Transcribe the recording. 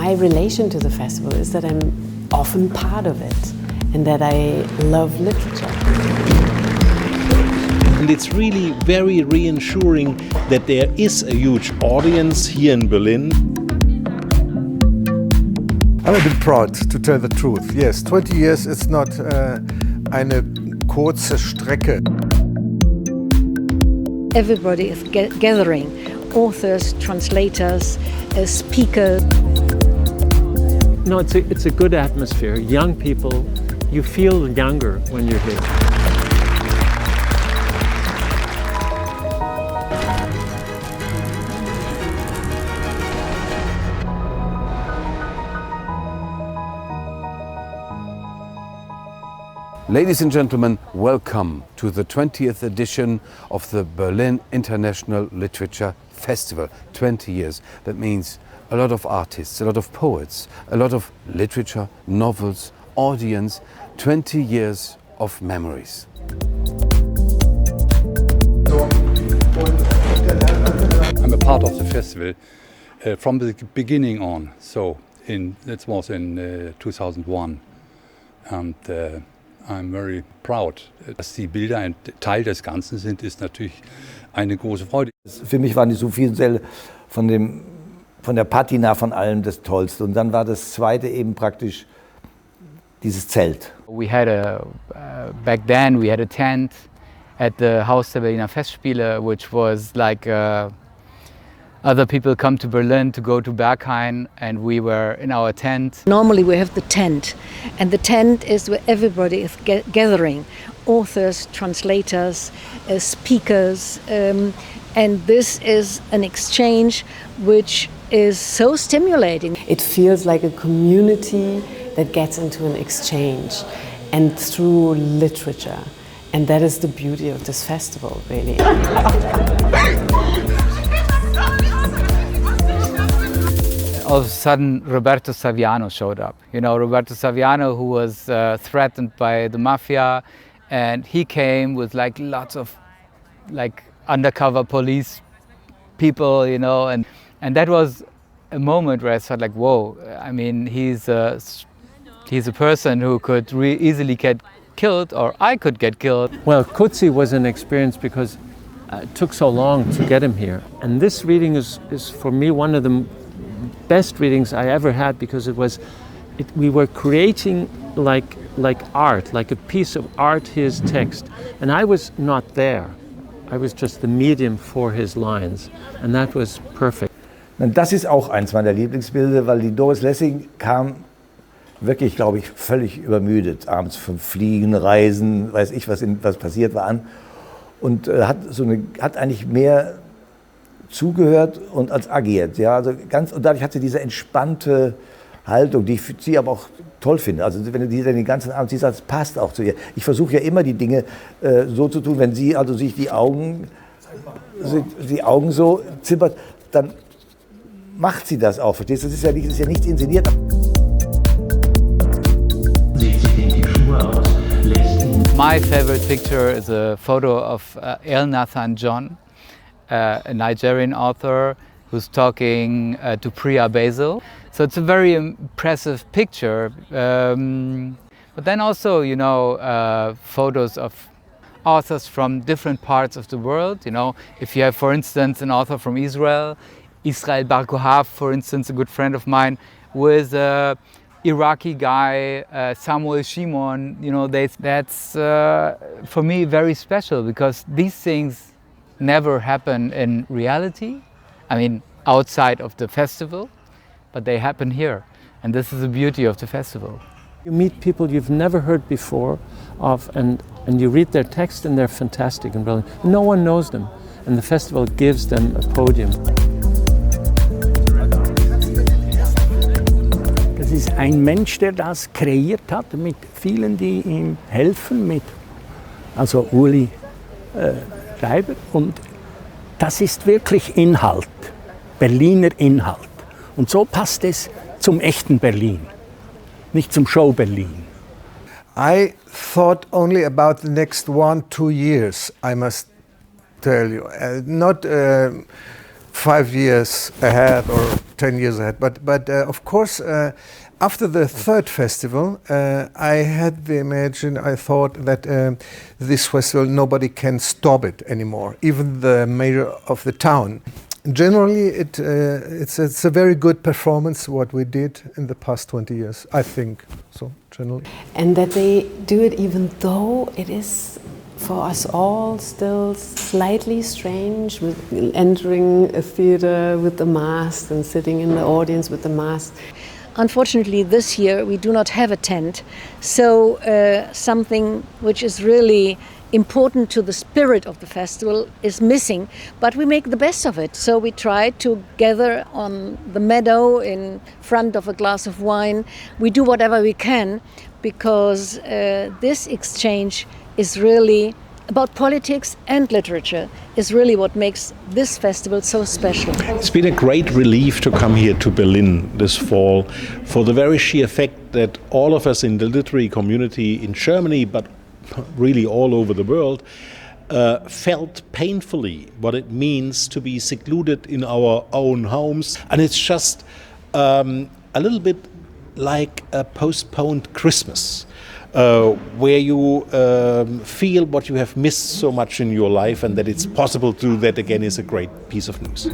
My relation to the festival is that I'm often part of it and that I love literature. And it's really very reassuring that there is a huge audience here in Berlin. I'm a bit proud, to tell the truth. Yes, 20 years is not eine kurze Strecke. Everybody is gathering, authors, translators, speakers. No, it's a good atmosphere. Young people, you feel younger when you're here. Ladies and gentlemen, welcome to the 20th edition of the Berlin International Literature Festival. 20 years. That means a lot of artists, a lot of poets, a lot of literature, novels, audience, 20 years of memories. I'm a part of the festival from the beginning on. So that was in 2001. And I'm very proud. Dass die Bilder ein Teil des Ganzen sind, ist natürlich eine große Freude. Für mich waren die Sophiensäle von der Patina von allem das Tollste. Und dann war das Zweite eben praktisch dieses Zelt. We had back then we had a tent at the Haus der Berliner Festspiele, which was like other people come to Berlin to go to Berghain, and we were in our tent. Normally we have the tent, and the tent is where everybody is gathering, authors, translators, speakers, and this is an exchange which is so stimulating. It feels like a community that gets into an exchange, and through literature. And that is the beauty of this festival, really. All of a sudden, Roberto Saviano showed up. You know, Roberto Saviano, who was threatened by the mafia, and he came with like lots of like undercover police people, you know, and that was a moment where I thought like, whoa, I mean, he's a person who could easily get killed, or I could get killed. Well, Ghandtschi was an experience because it took so long to get him here. And this reading is for me one of the best readings I ever had, because we were creating like art, like a piece of art, his text. And I was not there. I was just the medium for his lines. And that was perfect. Und das ist auch eins meiner Lieblingsbilder, weil die Doris Lessing kam wirklich, glaube ich, völlig übermüdet, abends vom Fliegen, Reisen, weiß ich, was passiert war an. Und hat eigentlich mehr zugehört und als agiert. Ja, also und dadurch hat sie diese entspannte Haltung, die ich für sie aber auch toll finde. Also wenn du die dann den ganzen Abend siehst, das passt auch zu ihr. Ich versuche ja immer die Dinge so zu tun, wenn sie also sich die Augen so zippert, dann macht sie das auch. Verstehst du? Das ist ja nichts inszeniert. My favorite picture is a photo of El Nathan John, a Nigerian author who's talking to Priya Basil. So it's a very impressive picture. But then also, you know, photos of authors from different parts of the world. You know, if you have, for instance, an author from Israel Bar Kohav, for instance, a good friend of mine, with a Iraqi guy, Samuel Shimon, you know, that's for me very special, because these things never happen in reality. I mean, outside of the festival, but they happen here. And this is the beauty of the festival. You meet people you've never heard before of, and you read their text, and they're fantastic and brilliant. No one knows them, and the festival gives them a podium. Das ist ein Mensch, der das kreiert hat, mit vielen, die ihm helfen, also Uli Schreiber. Und das ist wirklich Inhalt, Berliner Inhalt. Und so passt es zum echten Berlin, nicht zum Show Berlin. I thought only about the next 1-2 years, I must tell you. Not 5 years ahead or 10 years ahead. But of course, after the third festival, I thought that this festival, nobody can stop it anymore, even the mayor of the town. Generally, it's a very good performance, what we did in the past 20 years, I think, so generally. And that they do it even though it is for us all still slightly strange, with entering a theater with the mask and sitting in the audience with the mask. Unfortunately, this year we do not have a tent, so something which is really important to the spirit of the festival is missing, but we make the best of it. So we try to gather on the meadow in front of a glass of wine. We do whatever we can, because this exchange is really about politics and literature, is really what makes this festival so special. It's been a great relief to come here to Berlin this fall for the very sheer fact that all of us in the literary community in Germany, but really all over the world, felt painfully what it means to be secluded in our own homes. And it's just a little bit like a postponed Christmas, where you feel what you have missed so much in your life, and that it's possible to do that again is a great piece of news.